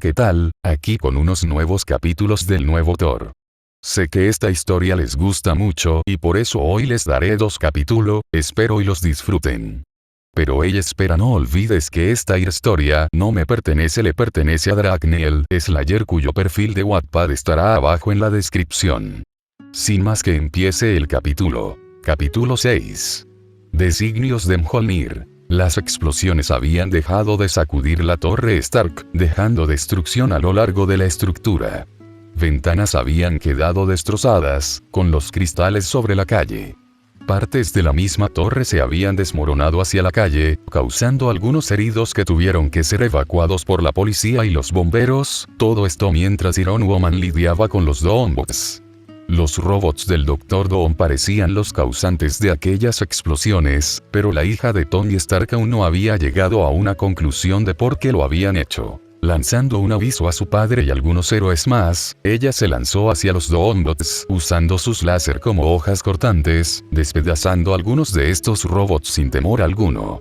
¿qué tal? Aquí con unos nuevos capítulos del nuevo Thor. Sé que esta historia les gusta mucho y por eso hoy les daré 2 capítulos, espero y los disfruten. Pero espera, no olvides que esta historia no me pertenece, le pertenece a Dragneel Slayer, cuyo perfil de Wattpad estará abajo en la descripción. Sin más que empiece el capítulo. Capítulo 6. Designios de Mjolnir. Las explosiones habían dejado de sacudir la torre Stark, dejando destrucción a lo largo de la estructura. Ventanas habían quedado destrozadas, con los cristales sobre la calle. Partes de la misma torre se habían desmoronado hacia la calle, causando algunos heridos que tuvieron que ser evacuados por la policía y los bomberos, todo esto mientras Iron Woman lidiaba con los Doombots. Los robots del Dr. Doom parecían los causantes de aquellas explosiones, pero la hija de Tony Stark aún no había llegado a una conclusión de por qué lo habían hecho. Lanzando un aviso a su padre y algunos héroes más, ella se lanzó hacia los Doombots, usando sus láser como hojas cortantes, despedazando algunos de estos robots sin temor alguno.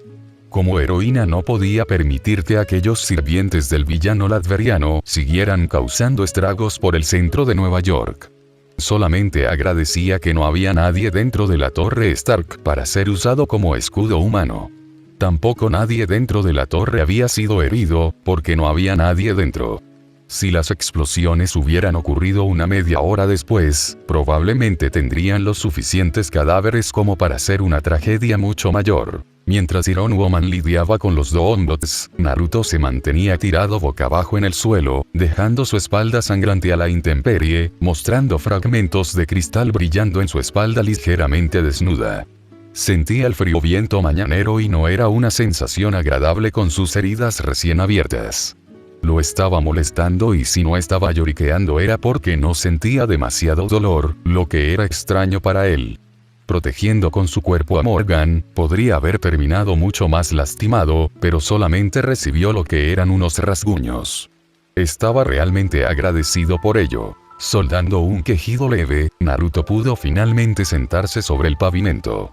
Como heroína no podía permitir que aquellos sirvientes del villano latviano siguieran causando estragos por el centro de Nueva York. Solamente agradecía que no había nadie dentro de la torre Stark para ser usado como escudo humano. Tampoco nadie dentro de la torre había sido herido, porque no había nadie dentro. Si las explosiones hubieran ocurrido una media hora después, probablemente tendrían los suficientes cadáveres como para ser una tragedia mucho mayor. Mientras Iron Woman lidiaba con los Doombots, Naruto se mantenía tirado boca abajo en el suelo, dejando su espalda sangrante a la intemperie, mostrando fragmentos de cristal brillando en su espalda ligeramente desnuda. Sentía el frío viento mañanero y no era una sensación agradable con sus heridas recién abiertas. Lo estaba molestando y si no estaba lloriqueando era porque no sentía demasiado dolor, lo que era extraño para él. Protegiendo con su cuerpo a Morgan, podría haber terminado mucho más lastimado, pero solamente recibió lo que eran unos rasguños. Estaba realmente agradecido por ello. Soldando un quejido leve, Naruto pudo finalmente sentarse sobre el pavimento.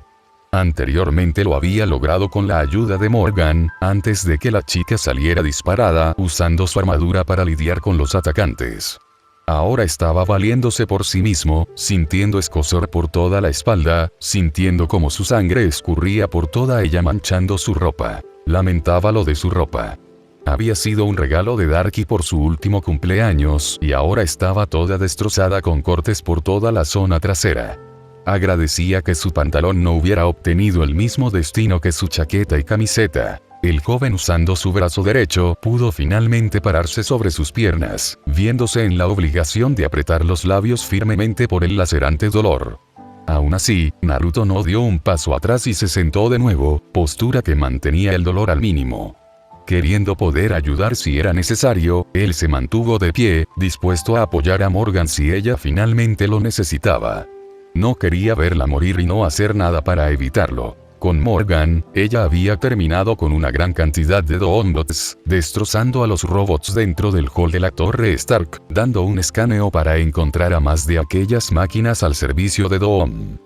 Anteriormente lo había logrado con la ayuda de Morgan, antes de que la chica saliera disparada usando su armadura para lidiar con los atacantes. Ahora estaba valiéndose por sí mismo, sintiendo escozor por toda la espalda, sintiendo como su sangre escurría por toda ella manchando su ropa. Lamentaba lo de su ropa. Había sido un regalo de Darky por su último cumpleaños y ahora estaba toda destrozada con cortes por toda la zona trasera. Agradecía que su pantalón no hubiera obtenido el mismo destino que su chaqueta y camiseta. El joven, usando su brazo derecho, pudo finalmente pararse sobre sus piernas, viéndose en la obligación de apretar los labios firmemente por el lacerante dolor. Aún así, Naruto no dio un paso atrás y se sentó de nuevo, postura que mantenía el dolor al mínimo. Queriendo poder ayudar si era necesario, él se mantuvo de pie, dispuesto a apoyar a Morgan si ella finalmente lo necesitaba. No quería verla morir y no hacer nada para evitarlo. Con Morgan, ella había terminado con una gran cantidad de Doombots, destrozando a los robots dentro del hall de la torre Stark, dando un escaneo para encontrar a más de aquellas máquinas al servicio de Doom.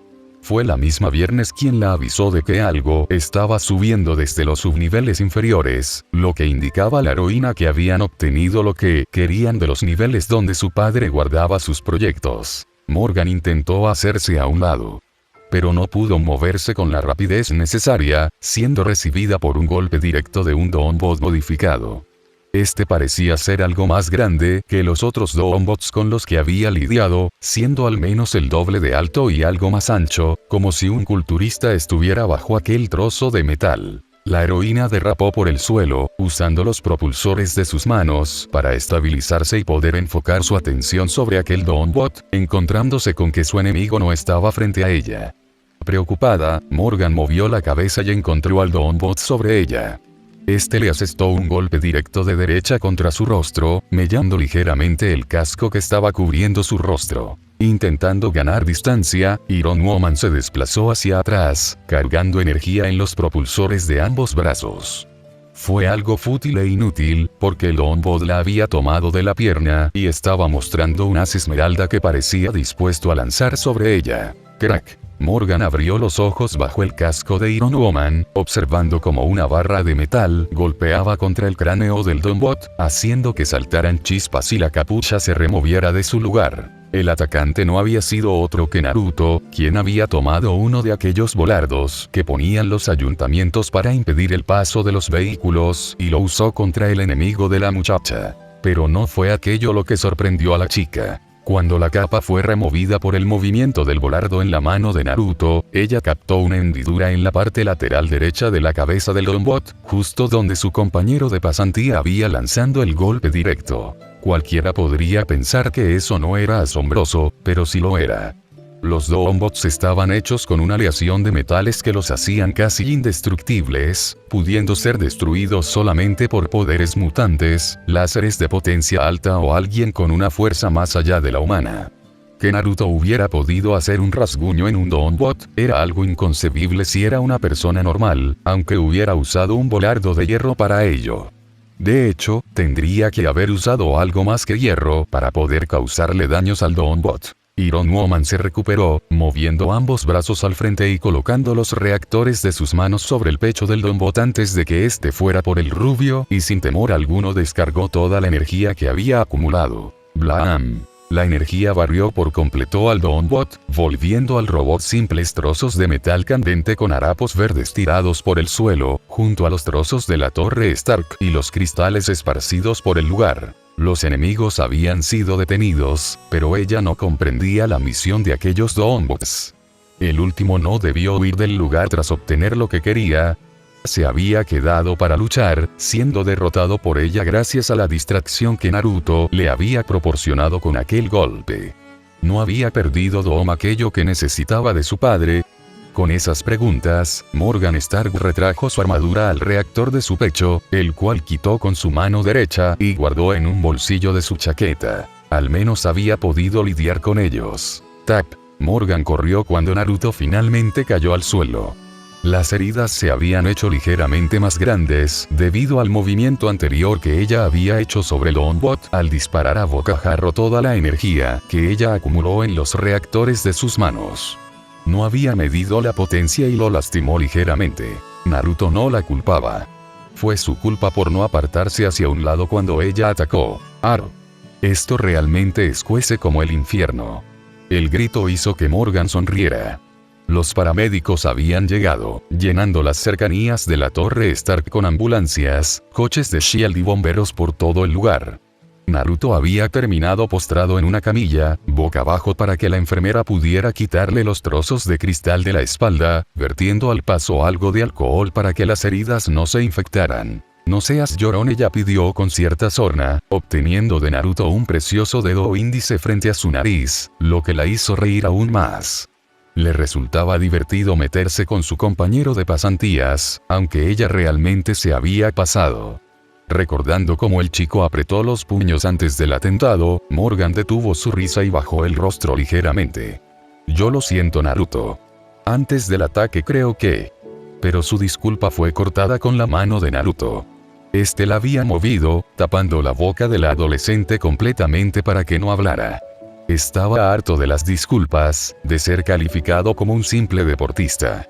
Fue la misma Viernes quien la avisó de que algo estaba subiendo desde los subniveles inferiores, lo que indicaba a la heroína que habían obtenido lo que querían de los niveles donde su padre guardaba sus proyectos. Morgan intentó hacerse a un lado, pero no pudo moverse con la rapidez necesaria, siendo recibida por un golpe directo de un Doombot modificado. Este parecía ser algo más grande que los otros Doombots con los que había lidiado, siendo al menos el doble de alto y algo más ancho, como si un culturista estuviera bajo aquel trozo de metal. La heroína derrapó por el suelo, usando los propulsores de sus manos para estabilizarse y poder enfocar su atención sobre aquel Doombot, encontrándose con que su enemigo no estaba frente a ella. Preocupada, Morgan movió la cabeza y encontró al Doombot sobre ella. Este le asestó un golpe directo de derecha contra su rostro, mellando ligeramente el casco que estaba cubriendo su rostro. Intentando ganar distancia, Iron Woman se desplazó hacia atrás, cargando energía en los propulsores de ambos brazos. Fue algo fútil e inútil, porque el Doombot la había tomado de la pierna y estaba mostrando un haz esmeralda que parecía dispuesto a lanzar sobre ella. Crack. Morgan abrió los ojos bajo el casco de Iron Woman, observando cómo una barra de metal golpeaba contra el cráneo del Dombot, haciendo que saltaran chispas y la capucha se removiera de su lugar. El atacante no había sido otro que Naruto, quien había tomado uno de aquellos volardos que ponían los ayuntamientos para impedir el paso de los vehículos y lo usó contra el enemigo de la muchacha. Pero no fue aquello lo que sorprendió a la chica. Cuando la capa fue removida por el movimiento del volardo en la mano de Naruto, ella captó una hendidura en la parte lateral derecha de la cabeza del Dombot, justo donde su compañero de pasantía había lanzado el golpe directo. Cualquiera podría pensar que eso no era asombroso, pero sí lo era. Los Dombots estaban hechos con una aleación de metales que los hacían casi indestructibles, pudiendo ser destruidos solamente por poderes mutantes, láseres de potencia alta o alguien con una fuerza más allá de la humana. Que Naruto hubiera podido hacer un rasguño en un Dombot era algo inconcebible si era una persona normal, aunque hubiera usado un volardo de hierro para ello. De hecho, tendría que haber usado algo más que hierro para poder causarle daños al Dombot. Iron Woman se recuperó, moviendo ambos brazos al frente y colocando los reactores de sus manos sobre el pecho del Dombot antes de que éste fuera por el rubio, y sin temor alguno descargó toda la energía que había acumulado. ¡Blam! La energía barrió por completo al Dombot, volviendo al robot simples trozos de metal candente con harapos verdes tirados por el suelo, junto a los trozos de la torre Stark y los cristales esparcidos por el lugar. Los enemigos habían sido detenidos, pero ella no comprendía la misión de aquellos Dombots. El último no debió huir del lugar tras obtener lo que quería. Se había quedado para luchar, siendo derrotado por ella gracias a la distracción que Naruto le había proporcionado con aquel golpe. No había perdido Dom aquello que necesitaba de su padre. Con esas preguntas, Morgan Stark retrajo su armadura al reactor de su pecho, el cual quitó con su mano derecha y guardó en un bolsillo de su chaqueta. Al menos había podido lidiar con ellos. Tap. Morgan corrió cuando Naruto finalmente cayó al suelo. Las heridas se habían hecho ligeramente más grandes debido al movimiento anterior que ella había hecho sobre el Dombot al disparar a bocajarro toda la energía que ella acumuló en los reactores de sus manos. No había medido la potencia y lo lastimó ligeramente. Naruto no la culpaba. Fue su culpa por no apartarse hacia un lado cuando ella atacó. ¡Ar! Esto realmente escuece como el infierno. El grito hizo que Morgan sonriera. Los paramédicos habían llegado, llenando las cercanías de la torre Stark con ambulancias, coches de SHIELD y bomberos por todo el lugar. Naruto había terminado postrado en una camilla, boca abajo para que la enfermera pudiera quitarle los trozos de cristal de la espalda, vertiendo al paso algo de alcohol para que las heridas no se infectaran. No seas llorón, ella pidió con cierta sorna, obteniendo de Naruto un precioso dedo índice frente a su nariz, lo que la hizo reír aún más. Le resultaba divertido meterse con su compañero de pasantías, aunque ella realmente se había pasado. Recordando cómo el chico apretó los puños antes del atentado, Morgan detuvo su risa y bajó el rostro ligeramente. Yo lo siento, Naruto. Antes del ataque creo que... Pero su disculpa fue cortada con la mano de Naruto. Este la había movido, tapando la boca de la adolescente completamente para que no hablara. Estaba harto de las disculpas, de ser calificado como un simple deportista.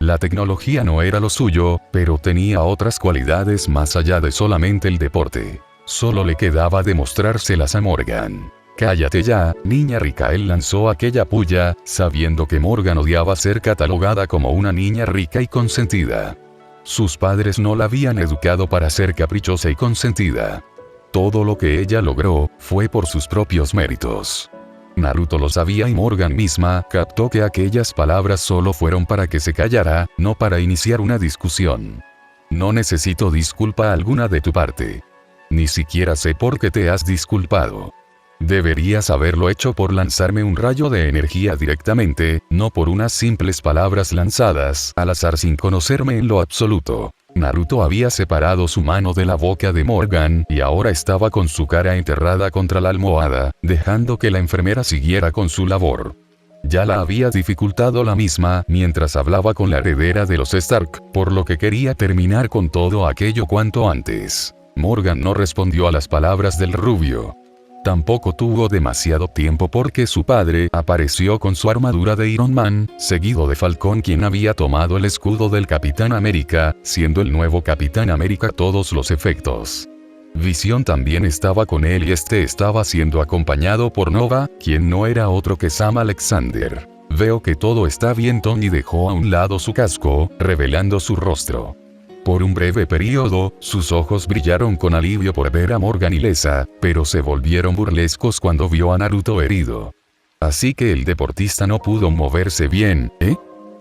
La tecnología no era lo suyo, pero tenía otras cualidades más allá de solamente el deporte. Solo le quedaba demostrárselas a Morgan. Cállate ya, niña rica. Él lanzó aquella puya, sabiendo que Morgan odiaba ser catalogada como una niña rica y consentida. Sus padres no la habían educado para ser caprichosa y consentida. Todo lo que ella logró, fue por sus propios méritos. Naruto lo sabía y Morgan misma captó que aquellas palabras solo fueron para que se callara, no para iniciar una discusión. No necesito disculpa alguna de tu parte. Ni siquiera sé por qué te has disculpado. Deberías haberlo hecho por lanzarme un rayo de energía directamente, no por unas simples palabras lanzadas al azar sin conocerme en lo absoluto. Naruto había separado su mano de la boca de Morgan y ahora estaba con su cara enterrada contra la almohada, dejando que la enfermera siguiera con su labor. Ya la había dificultado la misma mientras hablaba con la heredera de los Stark, por lo que quería terminar con todo aquello cuanto antes. Morgan no respondió a las palabras del rubio. Tampoco tuvo demasiado tiempo porque su padre apareció con su armadura de Iron Man, seguido de Falcón, quien había tomado el escudo del Capitán América, siendo el nuevo Capitán América todos los efectos. Visión también estaba con él y este estaba siendo acompañado por Nova, quien no era otro que Sam Alexander. Veo que todo está bien. Tony dejó a un lado su casco, revelando su rostro. Por un breve periodo, sus ojos brillaron con alivio por ver a Morgan ilesa, pero se volvieron burlescos cuando vio a Naruto herido. Así que el deportista no pudo moverse bien, ¿eh?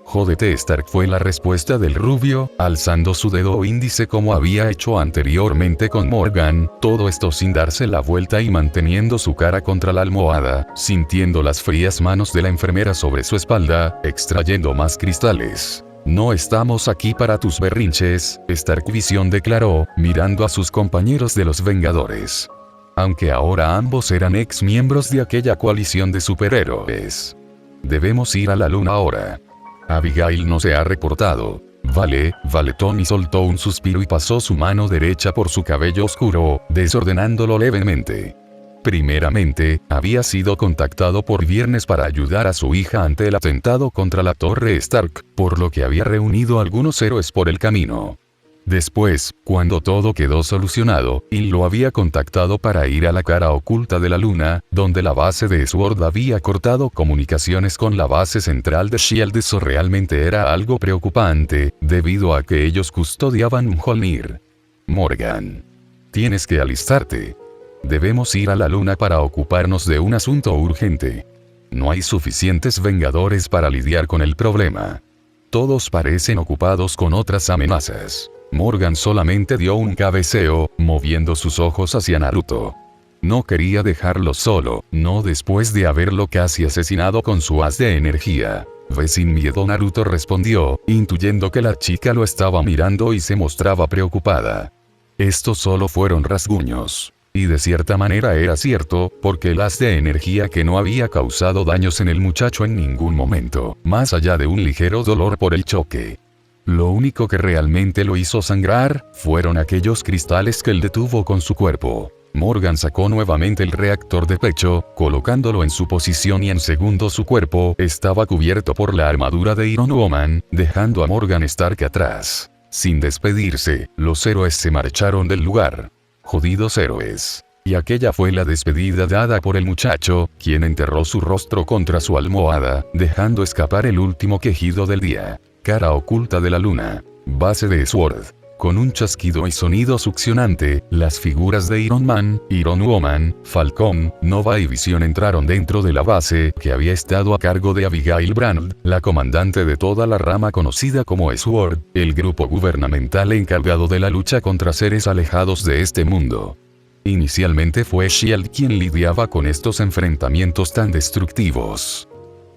Jódete Stark, fue la respuesta del rubio, alzando su dedo índice como había hecho anteriormente con Morgan, todo esto sin darse la vuelta y manteniendo su cara contra la almohada, sintiendo las frías manos de la enfermera sobre su espalda, extrayendo más cristales. No estamos aquí para tus berrinches, Stark Visión declaró, mirando a sus compañeros de los Vengadores. Aunque ahora ambos eran ex miembros de aquella coalición de superhéroes. Debemos ir a la luna ahora. Abigail no se ha reportado. Vale, Tony soltó un suspiro y pasó su mano derecha por su cabello oscuro, desordenándolo levemente. Primeramente, había sido contactado por Viernes para ayudar a su hija ante el atentado contra la Torre Stark, por lo que había reunido algunos héroes por el camino. Después, cuando todo quedó solucionado, Hill lo había contactado para ir a la cara oculta de la luna, donde la base de SWORD había cortado comunicaciones con la base central de S.H.I.E.L.D. Eso realmente era algo preocupante, debido a que ellos custodiaban Mjolnir. Morgan. Tienes que alistarte. Debemos ir a la luna para ocuparnos de un asunto urgente. No hay suficientes Vengadores para lidiar con el problema. Todos parecen ocupados con otras amenazas. Morgan solamente dio un cabeceo, moviendo sus ojos hacia Naruto. No quería dejarlo solo, no después de haberlo casi asesinado con su haz de energía. Ve sin miedo, Naruto respondió, intuyendo que la chica lo estaba mirando y se mostraba preocupada. Estos solo fueron rasguños. Y de cierta manera era cierto, porque el haz de energía que no había causado daños en el muchacho en ningún momento, más allá de un ligero dolor por el choque. Lo único que realmente lo hizo sangrar, fueron aquellos cristales que él detuvo con su cuerpo. Morgan sacó nuevamente el reactor de pecho, colocándolo en su posición y en segundos su cuerpo estaba cubierto por la armadura de Iron Woman, dejando a Morgan Stark atrás. Sin despedirse, los héroes se marcharon del lugar. Jodidos héroes. Y aquella fue la despedida dada por el muchacho, quien enterró su rostro contra su almohada, dejando escapar el último quejido del día. Cara oculta de la luna. Base de SWORD. Con un chasquido y sonido succionante, las figuras de Iron Man, Iron Woman, Falcón, Nova y Visión entraron dentro de la base, que había estado a cargo de Abigail Brand, la comandante de toda la rama conocida como SWORD, el grupo gubernamental encargado de la lucha contra seres alejados de este mundo. Inicialmente fue S.H.I.E.L.D. quien lidiaba con estos enfrentamientos tan destructivos.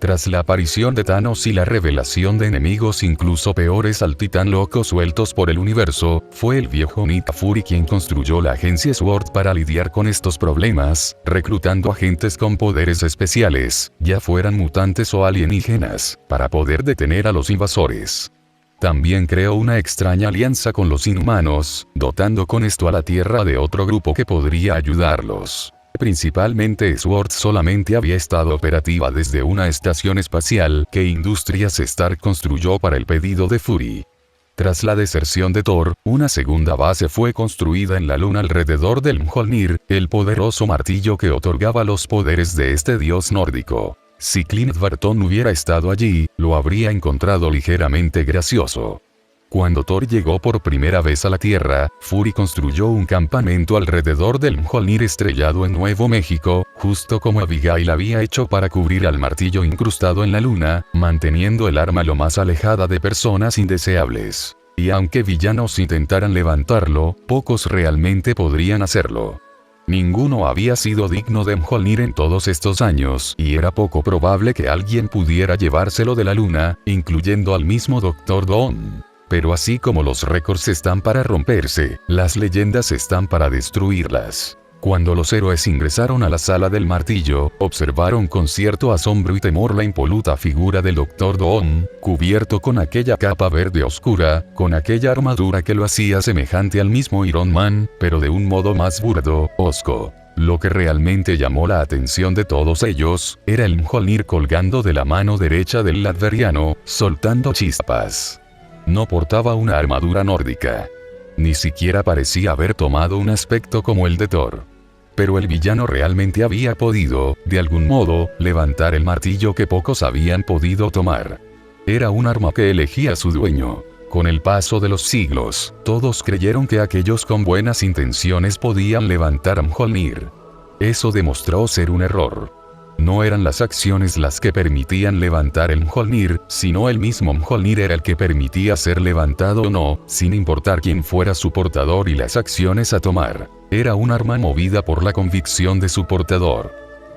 Tras la aparición de Thanos y la revelación de enemigos incluso peores al titán loco sueltos por el universo, fue el viejo Nick Fury quien construyó la agencia SWORD para lidiar con estos problemas, reclutando agentes con poderes especiales, ya fueran mutantes o alienígenas, para poder detener a los invasores. También creó una extraña alianza con los inhumanos, dotando con esto a la Tierra de otro grupo que podría ayudarlos. Principalmente SWORD solamente había estado operativa desde una estación espacial que Industrias Stark construyó para el pedido de Fury. Tras la deserción de Thor, una segunda base fue construida en la luna alrededor del Mjolnir, el poderoso martillo que otorgaba los poderes de este dios nórdico. Si Clint Barton hubiera estado allí, lo habría encontrado ligeramente gracioso. Cuando Thor llegó por primera vez a la Tierra, Fury construyó un campamento alrededor del Mjolnir estrellado en Nuevo México, justo como Abigail había hecho para cubrir al martillo incrustado en la luna, manteniendo el arma lo más alejada de personas indeseables. Y aunque villanos intentaran levantarlo, pocos realmente podrían hacerlo. Ninguno había sido digno de Mjolnir en todos estos años, y era poco probable que alguien pudiera llevárselo de la luna, incluyendo al mismo Dr. Doom. Pero así como los récords están para romperse, las leyendas están para destruirlas. Cuando los héroes ingresaron a la sala del martillo, observaron con cierto asombro y temor la impoluta figura del Dr. Doom, cubierto con aquella capa verde oscura, con aquella armadura que lo hacía semejante al mismo Iron Man, pero de un modo más burdo, hosco. Lo que realmente llamó la atención de todos ellos, era el Mjolnir colgando de la mano derecha del latveriano, soltando chispas. No portaba una armadura nórdica. Ni siquiera parecía haber tomado un aspecto como el de Thor. Pero el villano realmente había podido, de algún modo, levantar el martillo que pocos habían podido tomar. Era un arma que elegía su dueño. Con el paso de los siglos, todos creyeron que aquellos con buenas intenciones podían levantar Mjolnir. Eso demostró ser un error. No eran las acciones las que permitían levantar el Mjolnir, sino el mismo Mjolnir era el que permitía ser levantado o no, sin importar quién fuera su portador y las acciones a tomar. Era un arma movida por la convicción de su portador.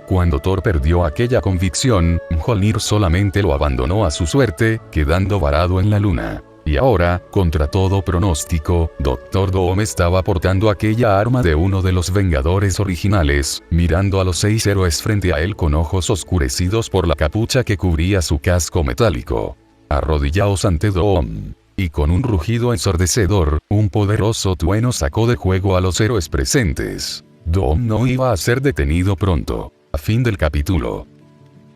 Cuando Thor perdió aquella convicción, Mjolnir solamente lo abandonó a su suerte, quedando varado en la luna. Y ahora, contra todo pronóstico, Dr. Doom estaba portando aquella arma de uno de los Vengadores originales, mirando a los 6 héroes frente a él con ojos oscurecidos por la capucha que cubría su casco metálico. Arrodillaos ante Doom. Y con un rugido ensordecedor, un poderoso trueno sacó de juego a los héroes presentes. Doom no iba a ser detenido pronto. A fin del capítulo.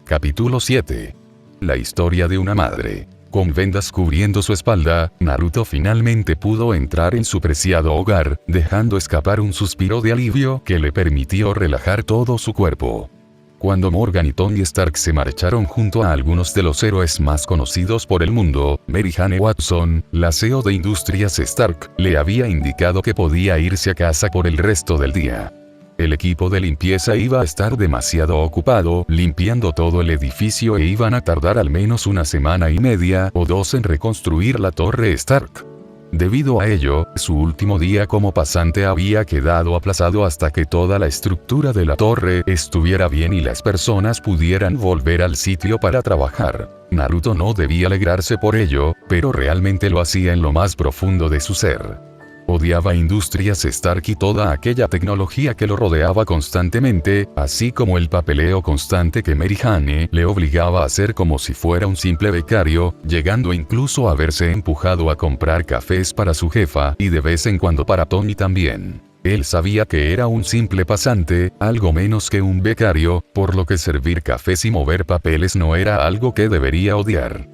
Capítulo 7. La historia de una madre. Con vendas cubriendo su espalda, Naruto finalmente pudo entrar en su preciado hogar, dejando escapar un suspiro de alivio que le permitió relajar todo su cuerpo. Cuando Morgan y Tony Stark se marcharon junto a algunos de los héroes más conocidos por el mundo, Mary Jane Watson, la CEO de Industrias Stark, le había indicado que podía irse a casa por el resto del día. El equipo de limpieza iba a estar demasiado ocupado limpiando todo el edificio e iban a tardar al menos una semana y media o 2 en reconstruir la torre Stark. Debido a ello, su último día como pasante había quedado aplazado hasta que toda la estructura de la torre estuviera bien y las personas pudieran volver al sitio para trabajar. Naruto no debía alegrarse por ello, pero realmente lo hacía en lo más profundo de su ser. Odiaba Industrias Stark y toda aquella tecnología que lo rodeaba constantemente, así como el papeleo constante que Mary Jane le obligaba a hacer como si fuera un simple becario, llegando incluso a verse empujado a comprar cafés para su jefa y de vez en cuando para Tony también. Él sabía que era un simple pasante, algo menos que un becario, por lo que servir cafés y mover papeles no era algo que debería odiar.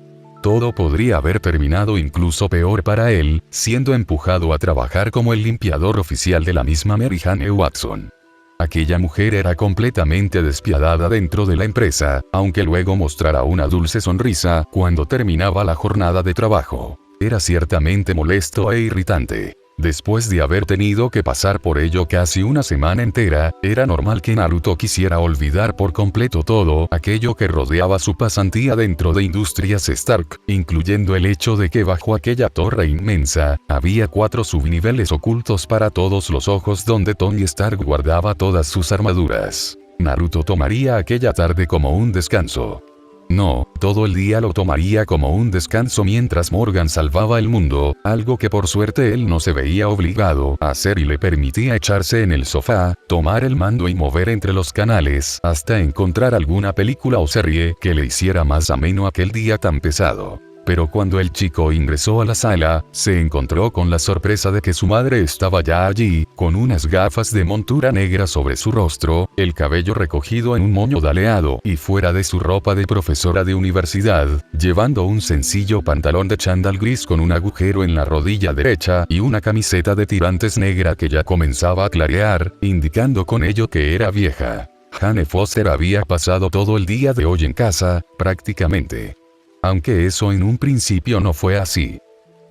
Todo podría haber terminado incluso peor para él, siendo empujado a trabajar como el limpiador oficial de la misma Mary Jane Watson. Aquella mujer era completamente despiadada dentro de la empresa, aunque luego mostrara una dulce sonrisa cuando terminaba la jornada de trabajo. Era ciertamente molesto e irritante. Después de haber tenido que pasar por ello casi una semana entera, era normal que Naruto quisiera olvidar por completo todo aquello que rodeaba su pasantía dentro de Industrias Stark, incluyendo el hecho de que bajo aquella torre inmensa, había 4 subniveles ocultos para todos los ojos donde Tony Stark guardaba todas sus armaduras. Naruto tomaría aquella tarde como un descanso. No, todo el día lo tomaría como un descanso mientras Morgan salvaba el mundo, algo que por suerte él no se veía obligado a hacer y le permitía echarse en el sofá, tomar el mando y mover entre los canales hasta encontrar alguna película o serie que le hiciera más ameno aquel día tan pesado. Pero cuando el chico ingresó a la sala, se encontró con la sorpresa de que su madre estaba ya allí, con unas gafas de montura negra sobre su rostro, el cabello recogido en un moño daleado y fuera de su ropa de profesora de universidad, llevando un sencillo pantalón de chándal gris con un agujero en la rodilla derecha y una camiseta de tirantes negra que ya comenzaba a clarear, indicando con ello que era vieja. Jane Foster había pasado todo el día de hoy en casa, prácticamente. Aunque eso en un principio no fue así.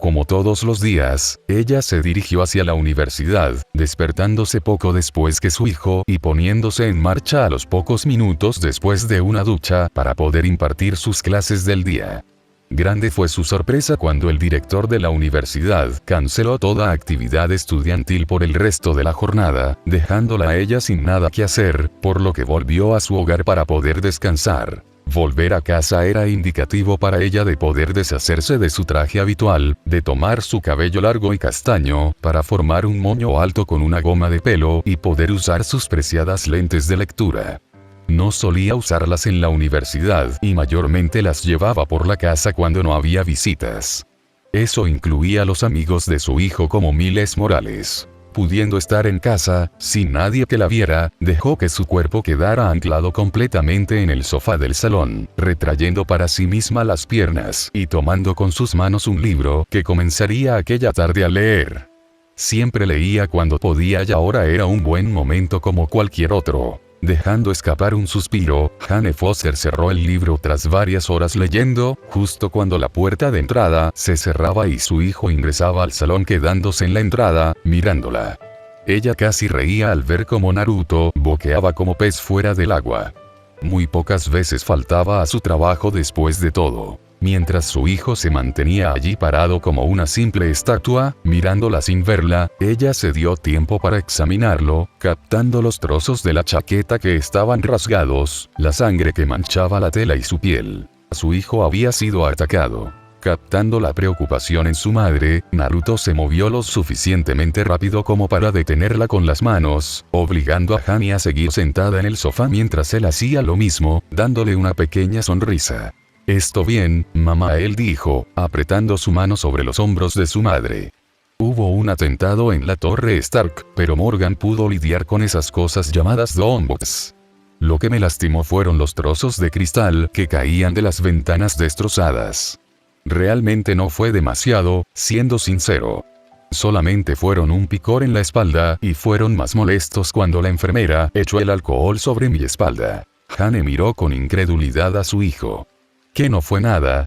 Como todos los días, ella se dirigió hacia la universidad, despertándose poco después que su hijo y poniéndose en marcha a los pocos minutos después de una ducha para poder impartir sus clases del día. Grande fue su sorpresa cuando el director de la universidad canceló toda actividad estudiantil por el resto de la jornada, dejándola a ella sin nada que hacer, por lo que volvió a su hogar para poder descansar. Volver a casa era indicativo para ella de poder deshacerse de su traje habitual, de tomar su cabello largo y castaño, para formar un moño alto con una goma de pelo y poder usar sus preciadas lentes de lectura. No solía usarlas en la universidad y mayormente las llevaba por la casa cuando no había visitas. Eso incluía a los amigos de su hijo como Miles Morales. pudiendo estar en casa, sin nadie que la viera, dejó que su cuerpo quedara anclado completamente en el sofá del salón, retrayendo para sí misma las piernas y tomando con sus manos un libro que comenzaría aquella tarde a leer. Siempre leía cuando podía y ahora era un buen momento como cualquier otro. Dejando escapar un suspiro, Jane Foster cerró el libro tras varias horas leyendo, justo cuando la puerta de entrada se cerraba y su hijo ingresaba al salón quedándose en la entrada, mirándola. Ella casi reía al ver cómo Naruto boqueaba como pez fuera del agua. Muy pocas veces faltaba a su trabajo después de todo. Mientras su hijo se mantenía allí parado como una simple estatua, mirándola sin verla, ella se dio tiempo para examinarlo, captando los trozos de la chaqueta que estaban rasgados, la sangre que manchaba la tela y su piel. Su hijo había sido atacado. Captando la preocupación en su madre, Naruto se movió lo suficientemente rápido como para detenerla con las manos, obligando a Jane a seguir sentada en el sofá mientras él hacía lo mismo, dándole una pequeña sonrisa. «Esto bien, mamá», él dijo, apretando su mano sobre los hombros de su madre. Hubo un atentado en la Torre Stark, pero Morgan pudo lidiar con esas cosas llamadas Doombots. Lo que me lastimó fueron los trozos de cristal que caían de las ventanas destrozadas. Realmente no fue demasiado, siendo sincero. Solamente fueron un picor en la espalda y fueron más molestos cuando la enfermera echó el alcohol sobre mi espalda. Jane miró con incredulidad a su hijo. ¿Que no fue nada?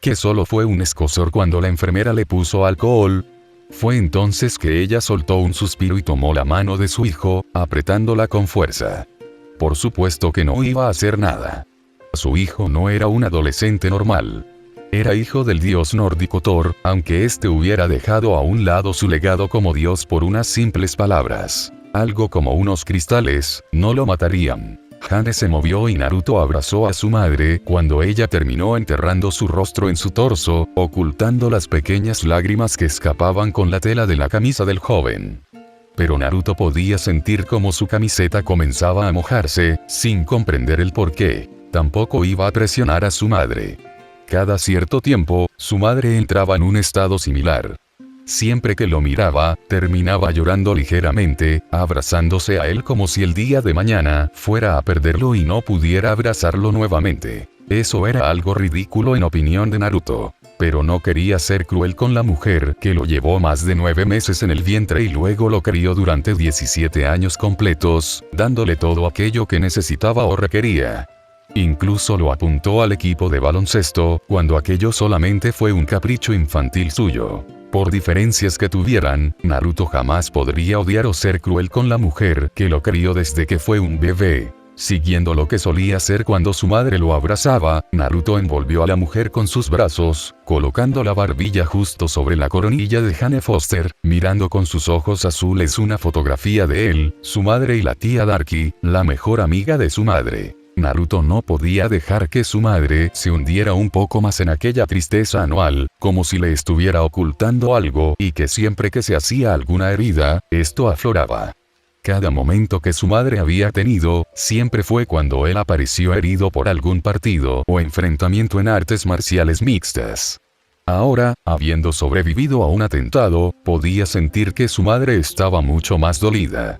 ¿Que solo fue un escozor cuando la enfermera le puso alcohol? Fue entonces que ella soltó un suspiro y tomó la mano de su hijo, apretándola con fuerza. Por supuesto que no iba a hacer nada. Su hijo no era un adolescente normal. Era hijo del dios nórdico Thor, aunque este hubiera dejado a un lado su legado como dios por unas simples palabras. Algo como unos cristales, no lo matarían. Jane se movió y Naruto abrazó a su madre cuando ella terminó enterrando su rostro en su torso, ocultando las pequeñas lágrimas que escapaban con la tela de la camisa del joven. Pero Naruto podía sentir cómo su camiseta comenzaba a mojarse, sin comprender el porqué. Tampoco iba a presionar a su madre. Cada cierto tiempo, su madre entraba en un estado similar. Siempre que lo miraba, terminaba llorando ligeramente, abrazándose a él como si el día de mañana fuera a perderlo y no pudiera abrazarlo nuevamente. Eso era algo ridículo en opinión de Naruto. Pero no quería ser cruel con la mujer que lo llevó más de 9 meses en el vientre y luego lo crió durante 17 años completos, dándole todo aquello que necesitaba o requería. Incluso lo apuntó al equipo de baloncesto, cuando aquello solamente fue un capricho infantil suyo. Por diferencias que tuvieran, Naruto jamás podría odiar o ser cruel con la mujer que lo crió desde que fue un bebé. Siguiendo lo que solía hacer cuando su madre lo abrazaba, Naruto envolvió a la mujer con sus brazos, colocando la barbilla justo sobre la coronilla de Jane Foster, mirando con sus ojos azules una fotografía de él, su madre y la tía Darky, la mejor amiga de su madre. Naruto no podía dejar que su madre se hundiera un poco más en aquella tristeza anual, como si le estuviera ocultando algo y que siempre que se hacía alguna herida, esto afloraba. Cada momento que su madre había tenido, siempre fue cuando él apareció herido por algún partido o enfrentamiento en artes marciales mixtas. Ahora, habiendo sobrevivido a un atentado, podía sentir que su madre estaba mucho más dolida.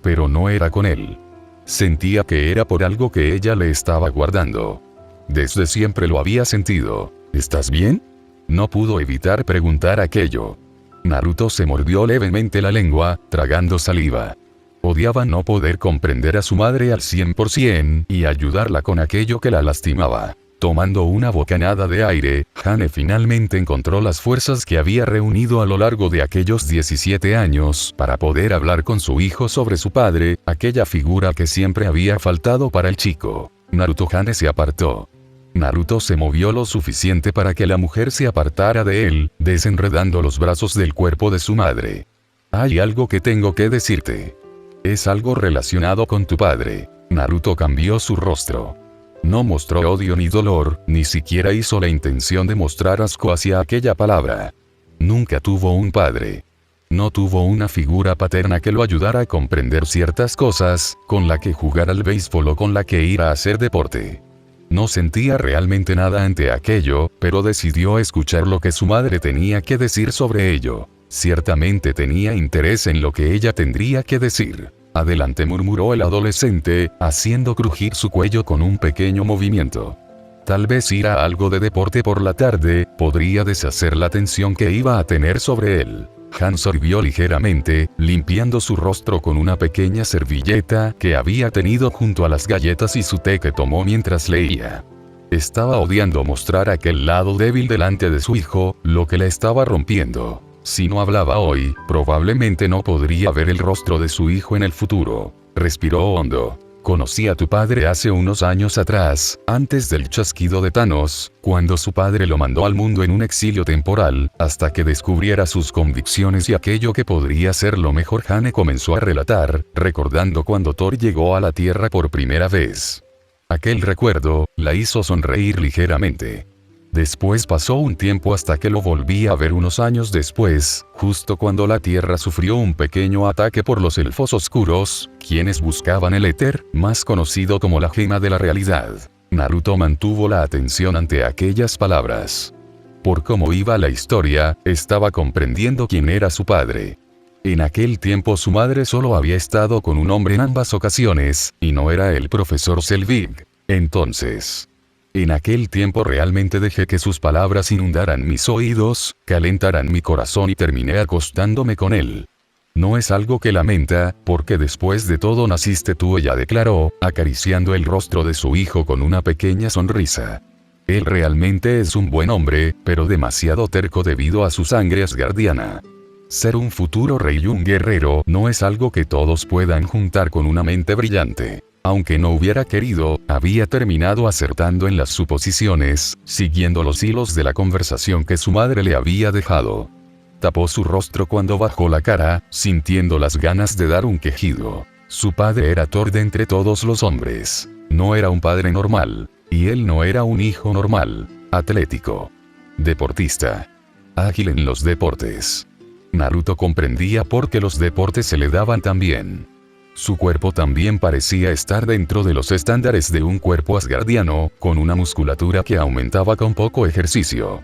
Pero no era con él. Sentía que era por algo que ella le estaba guardando. Desde siempre lo había sentido. ¿Estás bien? No pudo evitar preguntar aquello. Naruto se mordió levemente la lengua, tragando saliva. Odiaba no poder comprender a su madre al 100% y ayudarla con aquello que la lastimaba. Tomando una bocanada de aire, Jane finalmente encontró las fuerzas que había reunido a lo largo de aquellos 17 años para poder hablar con su hijo sobre su padre, aquella figura que siempre había faltado para el chico. Naruto. Jane se apartó. Naruto se movió lo suficiente para que la mujer se apartara de él, desenredando los brazos del cuerpo de su madre. «Hay algo que tengo que decirte. Es algo relacionado con tu padre». Naruto cambió su rostro. No mostró odio ni dolor, ni siquiera hizo la intención de mostrar asco hacia aquella palabra. Nunca tuvo un padre. No tuvo una figura paterna que lo ayudara a comprender ciertas cosas, con la que jugar al béisbol o con la que ir a hacer deporte. No sentía realmente nada ante aquello, pero decidió escuchar lo que su madre tenía que decir sobre ello. Ciertamente tenía interés en lo que ella tendría que decir. Adelante, murmuró el adolescente, haciendo crujir su cuello con un pequeño movimiento. Tal vez ir a algo de deporte por la tarde podría deshacer la tensión que iba a tener sobre él. Han sorbió ligeramente, limpiando su rostro con una pequeña servilleta que había tenido junto a las galletas y su té que tomó mientras leía. Estaba odiando mostrar aquel lado débil delante de su hijo, lo que le estaba rompiendo. Si no hablaba hoy, probablemente no podría ver el rostro de su hijo en el futuro. Respiró hondo. Conocí a tu padre hace unos años atrás, antes del chasquido de Thanos, cuando su padre lo mandó al mundo en un exilio temporal, hasta que descubriera sus convicciones y aquello que podría ser lo mejor. Hanne comenzó a relatar, recordando cuando Thor llegó a la Tierra por primera vez. Aquel recuerdo la hizo sonreír ligeramente. Después pasó un tiempo hasta que lo volví a ver unos años después, justo cuando la Tierra sufrió un pequeño ataque por los elfos oscuros, quienes buscaban el éter, más conocido como la gema de la realidad. Naruto mantuvo la atención ante aquellas palabras. Por cómo iba la historia, estaba comprendiendo quién era su padre. En aquel tiempo su madre solo había estado con un hombre en ambas ocasiones, y no era el profesor Selvig. Entonces, en aquel tiempo realmente dejé que sus palabras inundaran mis oídos, calentaran mi corazón y terminé acostándome con él. No es algo que lamenta, porque después de todo naciste tú, ella declaró, acariciando el rostro de su hijo con una pequeña sonrisa. Él realmente es un buen hombre, pero demasiado terco debido a su sangre asgardiana. Ser un futuro rey y un guerrero no es algo que todos puedan juntar con una mente brillante. Aunque no hubiera querido, había terminado acertando en las suposiciones, siguiendo los hilos de la conversación que su madre le había dejado. Tapó su rostro cuando bajó la cara, sintiendo las ganas de dar un quejido. Su padre era Thor de entre todos los hombres. No era un padre normal. Y él no era un hijo normal. Atlético. Deportista. Ágil en los deportes. Naruto comprendía por qué los deportes se le daban tan bien. Su cuerpo también parecía estar dentro de los estándares de un cuerpo asgardiano, con una musculatura que aumentaba con poco ejercicio.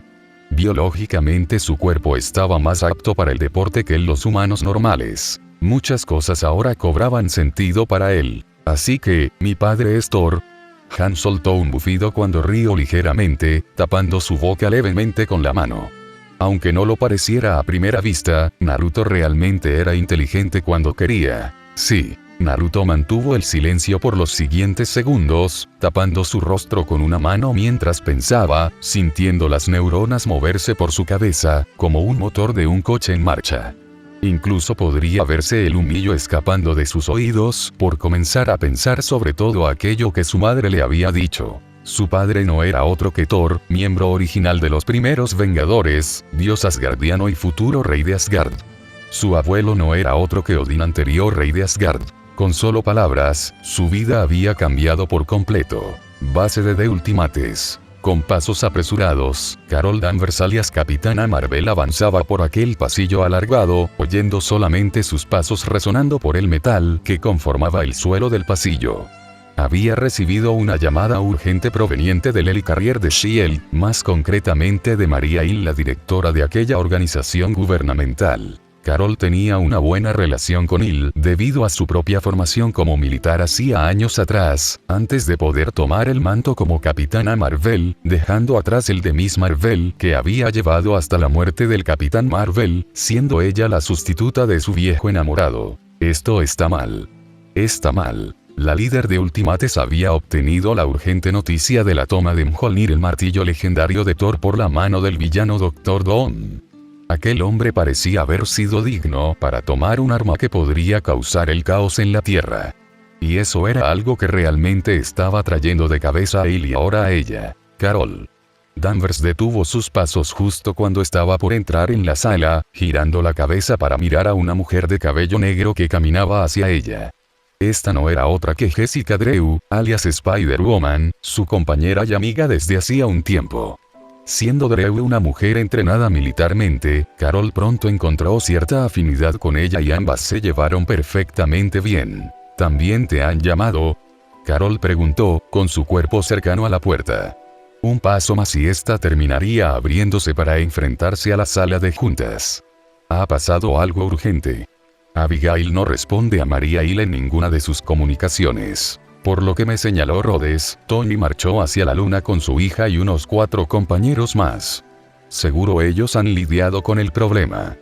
Biológicamente su cuerpo estaba más apto para el deporte que los humanos normales. Muchas cosas ahora cobraban sentido para él. Así que, mi padre es Thor. Han soltó un bufido cuando rió ligeramente, tapando su boca levemente con la mano. Aunque no lo pareciera a primera vista, Naruto realmente era inteligente cuando quería. Sí, Naruto mantuvo el silencio por los siguientes segundos, tapando su rostro con una mano mientras pensaba, sintiendo las neuronas moverse por su cabeza, como un motor de un coche en marcha. Incluso podría verse el humillo escapando de sus oídos por comenzar a pensar sobre todo aquello que su madre le había dicho. Su padre no era otro que Thor, miembro original de los primeros Vengadores, dios asgardiano y futuro rey de Asgard. Su abuelo no era otro que Odín, anterior rey de Asgard. Con solo palabras, su vida había cambiado por completo. Base de The Ultimates. Con pasos apresurados, Carol Danvers alias Capitana Marvel avanzaba por aquel pasillo alargado, oyendo solamente sus pasos resonando por el metal que conformaba el suelo del pasillo. Había recibido una llamada urgente proveniente del Helicarrier de S.H.I.E.L.D., más concretamente de Maria Hill, la directora de aquella organización gubernamental. Carol tenía una buena relación con Hill debido a su propia formación como militar hacía años atrás, antes de poder tomar el manto como Capitana Marvel, dejando atrás el de Miss Marvel que había llevado hasta la muerte del Capitán Marvel, siendo ella la sustituta de su viejo enamorado. Esto está mal. Está mal. La líder de Ultimates había obtenido la urgente noticia de la toma de Mjolnir, el martillo legendario de Thor, por la mano del villano Dr. Doom. Aquel hombre parecía haber sido digno para tomar un arma que podría causar el caos en la Tierra. Y eso era algo que realmente estaba trayendo de cabeza a él y ahora a ella. Carol Danvers detuvo sus pasos justo cuando estaba por entrar en la sala, girando la cabeza para mirar a una mujer de cabello negro que caminaba hacia ella. Esta no era otra que Jessica Drew, alias Spider-Woman, su compañera y amiga desde hacía un tiempo. Siendo Drew una mujer entrenada militarmente, Carol pronto encontró cierta afinidad con ella y ambas se llevaron perfectamente bien. ¿También te han llamado?, Carol preguntó, con su cuerpo cercano a la puerta. Un paso más y esta terminaría abriéndose para enfrentarse a la sala de juntas. Ha pasado algo urgente. Abigail no responde a María Hill en ninguna de sus comunicaciones. Por lo que me señaló Rhodes, Tony marchó hacia la luna con su hija y unos 4 compañeros más. Seguro ellos han lidiado con el problema.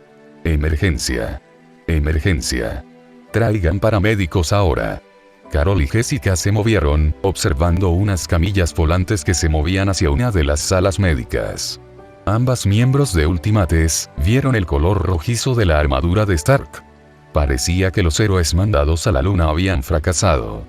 Emergencia. Emergencia. Traigan paramédicos ahora. Carol y Jessica se movieron, observando unas camillas volantes que se movían hacia una de las salas médicas. Ambas miembros de Ultimates vieron el color rojizo de la armadura de Stark. Parecía que los héroes mandados a la luna habían fracasado.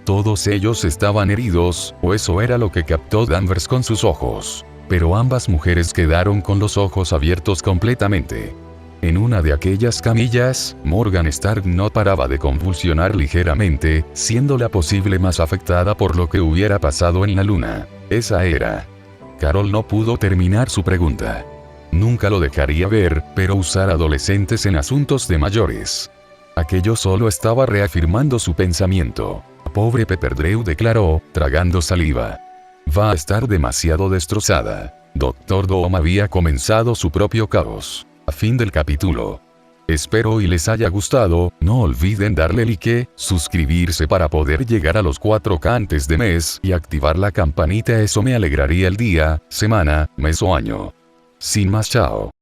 Todos ellos estaban heridos, o eso era lo que captó Danvers con sus ojos. Pero ambas mujeres quedaron con los ojos abiertos completamente. En una de aquellas camillas, Morgan Stark no paraba de convulsionar ligeramente, siendo la posible más afectada por lo que hubiera pasado en la luna. Esa era. Carol no pudo terminar su pregunta. Nunca lo dejaría ver, pero usar adolescentes en asuntos de mayores. Aquello solo estaba reafirmando su pensamiento. Pobre Pepperdrew, declaró, tragando saliva. Va a estar demasiado destrozada. Doctor Doom había comenzado su propio caos. A fin del capítulo. Espero y les haya gustado. No olviden darle like, suscribirse para poder llegar a los 4K antes de mes y activar la campanita. Eso me alegraría el día, semana, mes o año. Sin más, chao.